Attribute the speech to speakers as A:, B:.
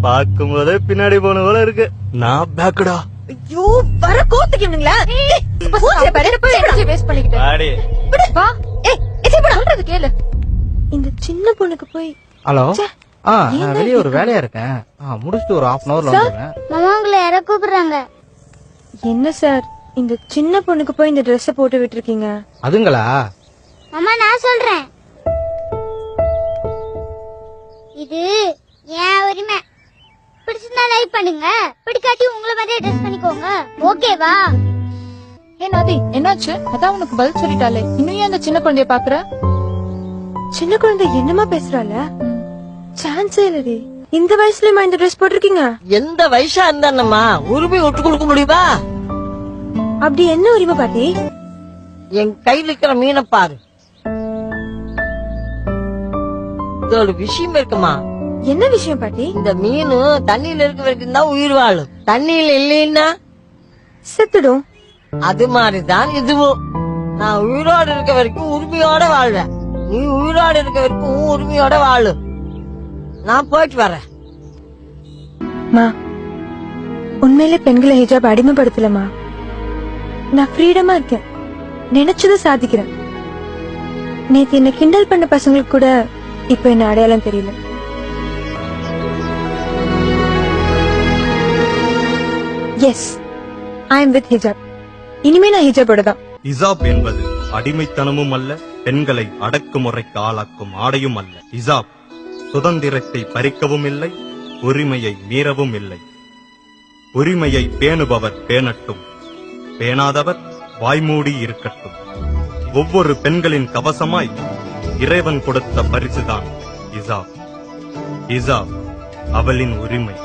A: பாக்கும் போதே பின்னாடி போன போல இருக்கு. நான் பேக்குடா.
B: ஐயோ வர கோத்துக்கு இவனுங்களா வேஸ்ட் பண்ணிக்கிட்டு வா. சொல்றது கேளு. இந்த சின்ன பொண்ணுக்கு போய்
C: ஹலோ. நான் வெளியே ஒரு வேலையா இருக்கேன். முடிச்சுட்டு ஒரு 1/2 hourல வந்துடுறேன்.
D: மாமா உங்களை யாரோ கூப்பிடுறாங்க.
B: என்ன சார் இந்த சின்ன பொண்ணுக்கு போய் இந்த ட்ரெஸ் போட்டு விட்டுருக்கீங்க?
C: அதுங்களா?
D: மாமா நான் சொல்றேன், இது ஏன் உரிமை. பிடிச்சிருந்தா லைக் பண்ணுங்க, பிடிக்காட்டி உங்களை மாதிரியே ட்ரெஸ் பண்ணிக்கோங்க. ஓகேவா?
E: ஏ நாதி, என்னாச்சு? அதான் உனக்கு பதில் சொல்லிட்டாலே, இன்னும் ஏன் அந்த சின்ன குழந்தைய பாக்குற?
B: சின்ன குழந்தை என்னமா பேசுறால? சான்ஸே இல்லடி. இந்த வயசுலயுமா இந்த ட்ரெஸ் போட்டிருக்கீங்க?
F: எந்த வயசா இருந்தானம்மா உரிமை விட்டு கொடுக்க முடியுமா?
B: அப்படி என்ன உரிமை பாட்டி?
F: என் கையில் இருக்கிற மீனை பாரு. இதோட விஷயம் இருக்குமா?
B: என்ன விஷயம் பாட்டி?
F: இந்த மீன் தண்ணியில இருக்க வரைக்கும் தான் உயிர் வாழும். தண்ணியில இல்லைன்னா
B: செத்துடும்.
F: அது மாதிரிதான் இதுவும். நான் உயிரோடு இருக்க வரைக்கும் உரிமையோட வாழ்வேன். நீ உயிரோடு இருக்க வரைக்கும் உரிமையோட வாழு. நான் போயிட்டு வரேன்.
B: உண்மையிலே பெண்களை ஹிஜாப் அடிமைப்படுத்தலமா. நான் ஃப்ரீடமா இருக்கேன், நினைச்சதை சாதிக்கிறேன். நேத்து என்ன கிண்டல் பண்ண பசங்களுக்கு கூட இப்ப என்ன அடையாளம் தெரியல. எஸ், ஐ எம் வித் ஹிஜாப். இனிமே நான் ஹிஜாபோட தான்.
A: ஹிஜாப் என்பது அடிமைத்தனமும் அல்ல, பெண்களை அடக்குமுறைக்கு ஆளாக்கும் ஆடையும் அல்ல. ஹிஜாப் சுதந்திரத்தை பறிக்கவும் இல்லை, உரிமையை மீறவும் இல்லை. உரிமையை பேணுபவர் பேணட்டும், பேணாதவர் வாய்மூடி இருக்கட்டும். ஒவ்வொரு பெண்களின் கவசமாய் இறைவன் கொடுத்த பரிசுதான் ஹிஜாப். ஹிஜாப் அவளின் உரிமை.